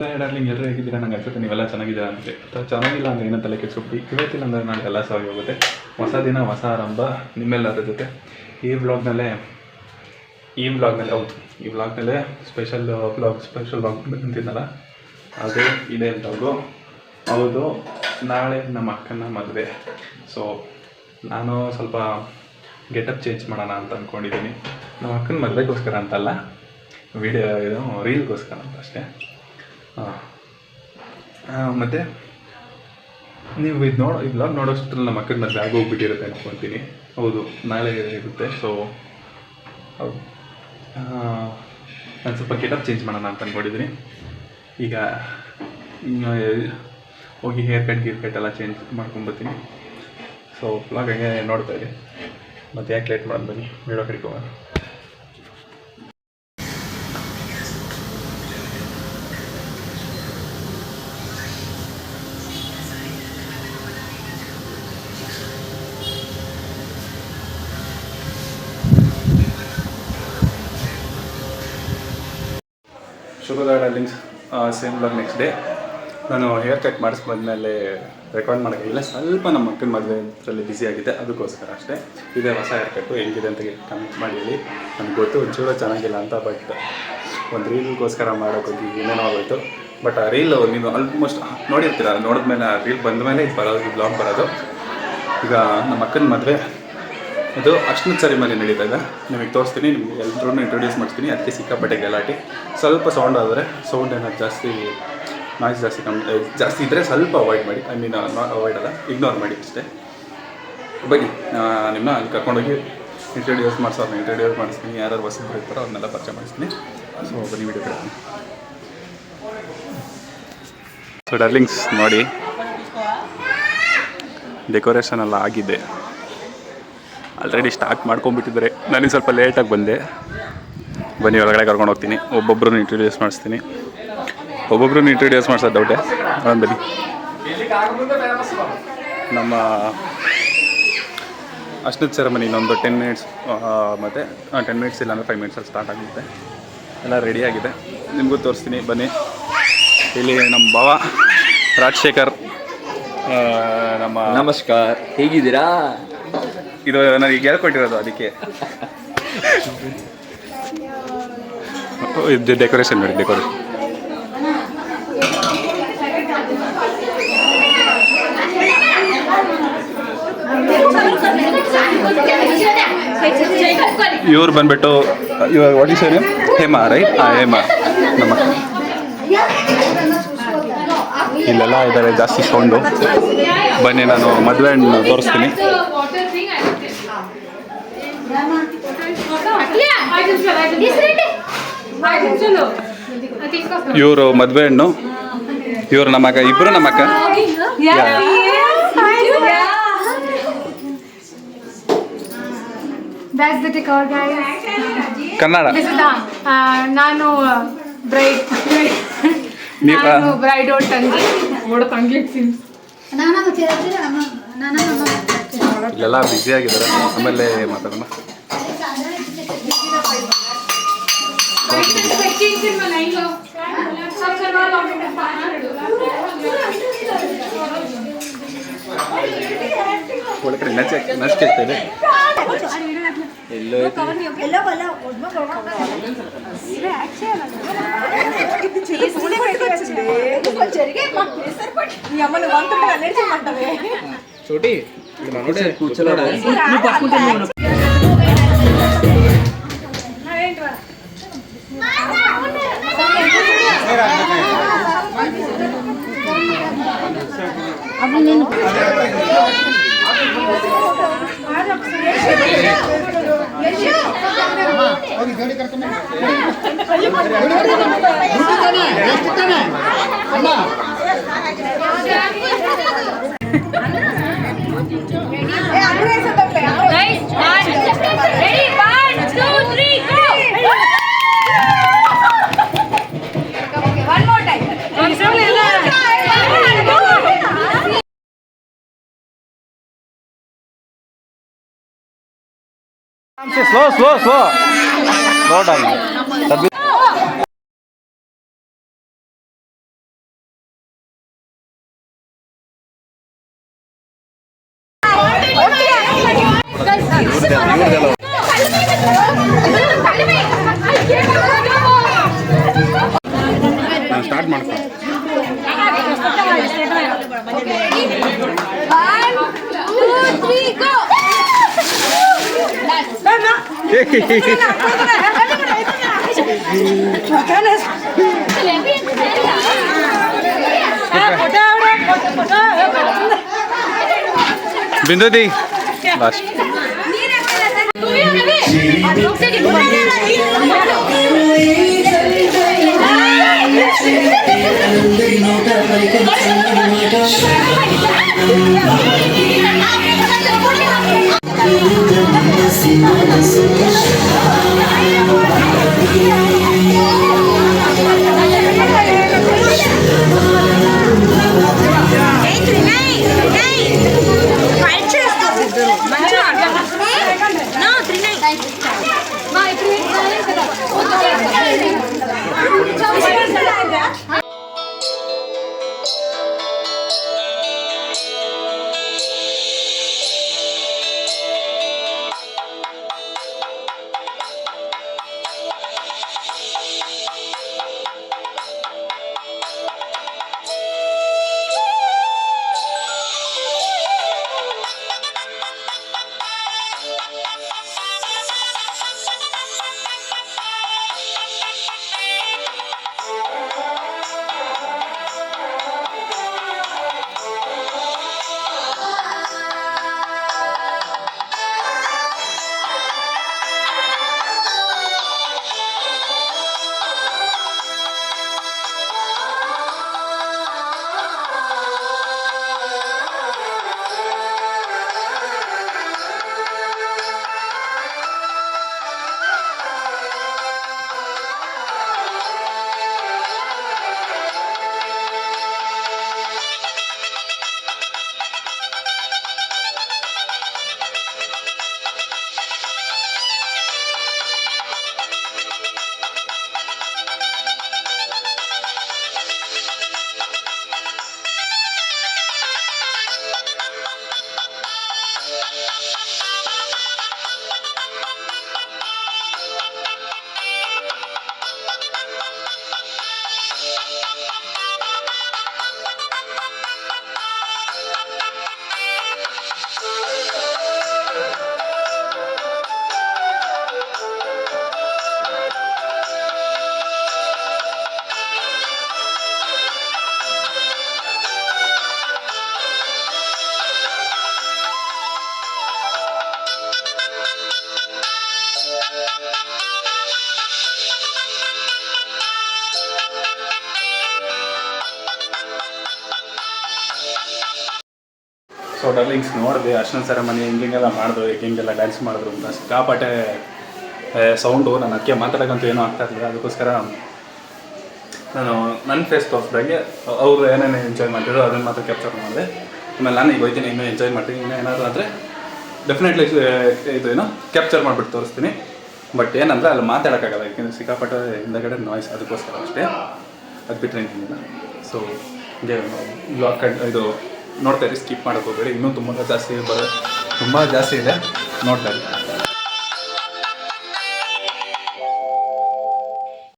Darling ಎಲ್ಲರೂ ಹೇಗಿದ್ದೀರಾ? ನಂಗೆ ಅನ್ಸುತ್ತೆ ನೀವೆಲ್ಲ ಚೆನ್ನಾಗಿದ್ದೀರಾ ಅಂತೆ. ಅಥವಾ ಚೆನ್ನಾಗಿಲ್ಲ ಅಂದರೆ ಏನಂತ ತಲೆ ಕೆಡಿಸ್ಬಿಟ್ಟು ಇವತ್ತಿಲ್ಲ ಅಂದರೆ ನಾಳೆ ಎಲ್ಲ ಸರಿ ಹೋಗುತ್ತೆ. ಹೊಸ ದಿನ ಹೊಸ ಆರಂಭ ನಿಮ್ಮೆಲ್ಲರ ಜೊತೆ ಈ ವ್ಲಾಗ್ನಲ್ಲೇ ಹೌದು ಈ ವ್ಲಾಗ್ನಲ್ಲೇ ಸ್ಪೆಷಲ್ ವ್ಲಾಗ್ ಅಂತಿದ್ದಲ್ಲ ಅದೇ ಇದೇ ವ್ಲಾಗು. ಹೌದು, ನಾಳೆ ನಮ್ಮ ಅಕ್ಕನ ಮದುವೆ. ಸೊ ನಾನು ಸ್ವಲ್ಪ ಗೆಟಪ್ ಚೇಂಜ್ ಮಾಡೋಣ ಅಂತ ಅಂದ್ಕೊಂಡಿದ್ದೀನಿ. ನಮ್ಮ ಅಕ್ಕನ ಮದುವೆಗೋಸ್ಕರ ಅಂತಲ್ಲ, ಇದು ರೀಲ್ಗೋಸ್ಕರ ಅಂತ ಅಷ್ಟೇ. ಮತ್ತು ನೀವು ಈ ವ್ಲಾಗ್ ನೋಡೋಷ್ಟ್ರಲ್ಲಿ ನಮ್ಮ ಅಕ್ಕನ ಮದುವೆ ಆಗೋಗ್ಬಿಟ್ಟಿರುತ್ತೆ ಅಂದ್ಕೊತೀನಿ. ಹೌದು, ನಾಳೆ ಇರುತ್ತೆ. ಸೊ ಹೌದು, ನಾನು ಸ್ವಲ್ಪ ಗೆಟಪ್ ಚೇಂಜ್ ಮಾಡೋಣ ಅಂತ ಅಂದ್ಕೊಂಡಿದ್ದೀನಿ. ಈಗ ಹೋಗಿ ಹೇರ್ ಕಟ್ ಎಲ್ಲ ಚೇಂಜ್ ಮಾಡ್ಕೊಂಡ್ಬರ್ತೀನಿ. ಸೊ ವ್ಲಾಗ್ ಹಂಗೆ ನೋಡ್ತಾ ಇದ್ದೀನಿ. ಮತ್ತು ಯಾಕೆ ಲೇಟ್ ಮಾಡೋದು, ಬನ್ನಿ ವಿಡಿಯೋ ಕಡೆಗೆ ಹೋಗೋಣ. ಶುಭೋದಯ darlings, same vlog next day. ನಾನು ಹೇರ್ ಕಟ್ ಮಾಡಿಸ್ಬಂದ್ಮೇಲೆ ರೆಕಾರ್ಡ್ ಮಾಡೋಕ್ಕಿಲ್ಲ, ಸ್ವಲ್ಪ ನಮ್ಮ ಮಕ್ಕಳ ಮದುವೆಯಲ್ಲಿ ಬ್ಯುಸಿ ಆಗಿದೆ, ಅದಕ್ಕೋಸ್ಕರ ಅಷ್ಟೇ. ಇದೇ ಹೊಸ ಹೇರ್ ಕಟ್ಟು ಹೆಂಗಿದೆ ಅಂತ ಕಮೆಂಟ್ ಮಾಡಿ ಹೇಳಿ. ನನಗೆ ಗೊತ್ತು ಒಂಚೂರು ಚೆನ್ನಾಗಿಲ್ಲ ಅಂತ, ಬಟ್ ಒಂದು ರೀಲ್ಗೋಸ್ಕರ ಮಾಡೋಕ್ಕೋಗಿ ಏನೇನೋ ಆಗೋಯ್ತು. ಬಟ್ ಆ ರೀಲ್ ನೀವು ಆಲ್ಮೋಸ್ಟ್ ನೋಡಿರ್ತೀರ, ನೋಡಿದ್ಮೇಲೆ ಆ ರೀಲ್ ಬಂದಮೇಲೆ ಇದು ಬರೋದು, ಈ ಬ್ಲಾಗ್ ಬರೋದು. ಈಗ ನಮ್ಮ ಅಕ್ಕನ ಮದುವೆ ಅದು ಅಷ್ಟೊಂದು ಸರಿ ಮನೆ ನಡೀತಾ ಇದೆ, ನಿಮಗೆ ತೋರಿಸ್ತೀನಿ, ನಿಮ್ಗೆ ಎಲ್ಲರೂ ಇಂಟ್ರೊಡ್ಯೂಸ್ ಮಾಡ್ತೀನಿ. ಅದಕ್ಕೆ ಸಿಕ್ಕಾಪಟ್ಟೆ ಗಲಾಟೆ. ಸ್ವಲ್ಪ ಸೌಂಡ್ ಆದರೆ ಸೌಂಡ್ ಏನಾದ್ರು ಜಾಸ್ತಿ, ನಾಯ್ಸ್ ಜಾಸ್ತಿ ಇದ್ದರೆ ಸ್ವಲ್ಪ ಅವಾಯ್ಡ್ ಮಾಡಿ. ಅವಾಯ್ಡ್ ಅಲ್ಲ, ಇಗ್ನೋರ್ ಮಾಡಿ ಅಷ್ಟೇ. ಬನ್ನಿ, ನಿಮ್ಮ ಅಲ್ಲಿ ಕರ್ಕೊಂಡೋಗಿ ಇಂಟ್ರೊಡ್ಯೂಸ್ ಮಾಡಿಸ್ತೀನಿ. ಯಾರು ಹೊಸಬ್ರು ಇರ್ತಾರೋ ಅವ್ರನ್ನೆಲ್ಲ ಪರಿಚಯ ಮಾಡಿಸ್ತೀನಿ. ಸೊ ಬನ್ನಿ ವಿಡಿಯೋ ಕಡೆ. ಸೊ ಡಾರ್ಲಿಂಗ್ಸ್ ನೋಡಿ, ಡೆಕೋರೇಷನ್ ಎಲ್ಲ ಆಗಿದೆ, ಆಲ್ರೆಡಿ ಸ್ಟಾರ್ಟ್ ಮಾಡ್ಕೊಂಡ್ಬಿಟ್ಟಿದ್ದಾರೆ. ನನಗೆ ಸ್ವಲ್ಪ ಲೇಟಾಗಿ ಬಂದೆ. ಬನ್ನಿ ಒಳಗಡೆ ಕರ್ಕೊಂಡು ಹೋಗ್ತೀನಿ, ಒಬ್ಬೊಬ್ಬರನ್ನು ಇಂಟ್ರೊಡ್ಯೂಸ್ ಮಾಡಿಸ್ತೀನಿ. ಇಂಟ್ರೊಡ್ಯೂಸ್ ಮಾಡಿಸೋದು ಡೌಟೆ. ಬನ್ನಿ, ನಮ್ಮ ಅಷ್ಟೊತ್ತು ಸೆರೆಮನಿ ಇನ್ನೊಂದು 10 ಮಿನಿಟ್ಸ್, ಮತ್ತು 10 ಮಿನಿಟ್ಸ್ ಇಲ್ಲ ಅಂದರೆ 5 ಮಿನಿಟ್ಸಲ್ಲಿ ಸ್ಟಾರ್ಟ್ ಆಗುತ್ತೆ. ಎಲ್ಲ ರೆಡಿಯಾಗಿದೆ, ನಿಮಗೂ ತೋರಿಸ್ತೀನಿ ಬನ್ನಿ. ಇಲ್ಲಿ ನಮ್ಮ ಭಾವ ರಾಜಶೇಖರ್, ನಮ್ಮ ನಮಸ್ಕಾರ, ಹೇಗಿದ್ದೀರಾ? ಇದು ನನಗೆ ಹೇಳ್ಕೊಟ್ಟಿರೋದು, ಅದಕ್ಕೆ ಇದು ಡೆಕೋರೇಷನ್ ನೋಡಿ. ಡೆಕೋರೇಷನ್ ಇವ್ರು ಬಂದ್ಬಿಟ್ಟು ಇವಾಗ what is name? Hema, right? Hema ನಮ್ಮ ಇಲ್ಲೆಲ್ಲ ಇದ್ದಾರೆ, ಜಾಸ್ತಿ ಸೌಂಡು. ಬನ್ನಿ, ನಾನು ಮದುವೆ ತೋರಿಸ್ತೀನಿ. ಇವರು ಮದುವೆ ಹೆಣ್ಣು, ಇವರು ನಮ್ಮ ಅಕ್ಕ, ಇಬ್ಬರು ನಮ್ಮ ಅಕ್ಕ. ಕನ್ನಡ. ನಾನು ಬ್ರೈಡ್ ಇಲ್ಲೆಲ್ಲ ಬ್ಯುಸಿ ಆಗಿದ್ದಾರೆ, ಆಮೇಲೆ ಮಾತಾಡೋಣ. ಒಳಗಡೆ ನಚ್ತಾ ಇದೆ. చోటి కూర్చోలేడు. Slow down. ನಾನು ಸ್ಟಾರ್ಟ್ ಮಾಡ್ತೀನಿ. ಬಿಂದುದಿ ಲಾಸ್ಟ್. ಸೊ ಡರ್ಲಿಂಗ್ಸ್ ನೋಡಿದೆ ಅರ್ಶಿನ ಸೆರೆಮನಿ ಹಿಂಗೆಲ್ಲ ಮಾಡಿದ್ರು, ಹಿಂಗೆಲ್ಲ ಡ್ಯಾನ್ಸ್ ಮಾಡಿದ್ರು ಅಂತ ಸಿಕ್ಕಾಪಟ್ಟೆ ಸೌಂಡು. ನಾನು ಅದಕ್ಕೆ ಮಾತಾಡೋಕ್ಕಂತೂ ಏನೂ ಆಗ್ತಾ ಇರಲಿಲ್ಲ. ಅದಕ್ಕೋಸ್ಕರ ನಾನು ನನ್ನ ಫೇಸ್ ತೋರಿಸ್ದಾಗೆ ಅವರು ಏನೇನು ಎಂಜಾಯ್ ಮಾಡ್ತಿದ್ರು ಅದನ್ನು ಮಾತ್ರ ಕ್ಯಾಪ್ಚರ್ ಮಾಡಿದೆ. ಆಮೇಲೆ ನಾನು ಈಗ ಹೋಗ್ತೀನಿ, ಇನ್ನೂ ಎಂಜಾಯ್ ಮಾಡ್ತೀನಿ. ಇನ್ನೂ ಏನಾದರೂ ಆದರೆ ಡೆಫಿನೆಟ್ಲಿ ಇದು ಏನೋ ಕ್ಯಾಪ್ಚರ್ ಮಾಡಿಬಿಟ್ಟು ತೋರಿಸ್ತೀನಿ. ಬಟ್ ಏನಂದರೆ ಅಲ್ಲಿ ಮಾತಾಡೋಕ್ಕಾಗಲ್ಲ, ಯಾಕೆಂದರೆ ಸಿಕ್ಕಾಪಟ್ಟೆ ಹಿಂದಗಡೆ ನಾಯ್ಸ್, ಅದಕ್ಕೋಸ್ಕರ ಅಷ್ಟೇ. ಅದು ಬಿಟ್ಟರೆ ಏನಿಲ್ಲ. ಸೊ ಹಿಂಗೆ ಬ್ಲಾಗ್ ಇದು ನೋಡ್ತಾ ಇರಿ, ಸ್ಕಿಪ್ ಮಾಡೋಕ್ಕೆ ಹೋಗಬೇಡಿ. ಇನ್ನೂ ತುಂಬ ಜಾಸ್ತಿ ಇದೆ, ನೋಡ್ತಾ ಇರಿ.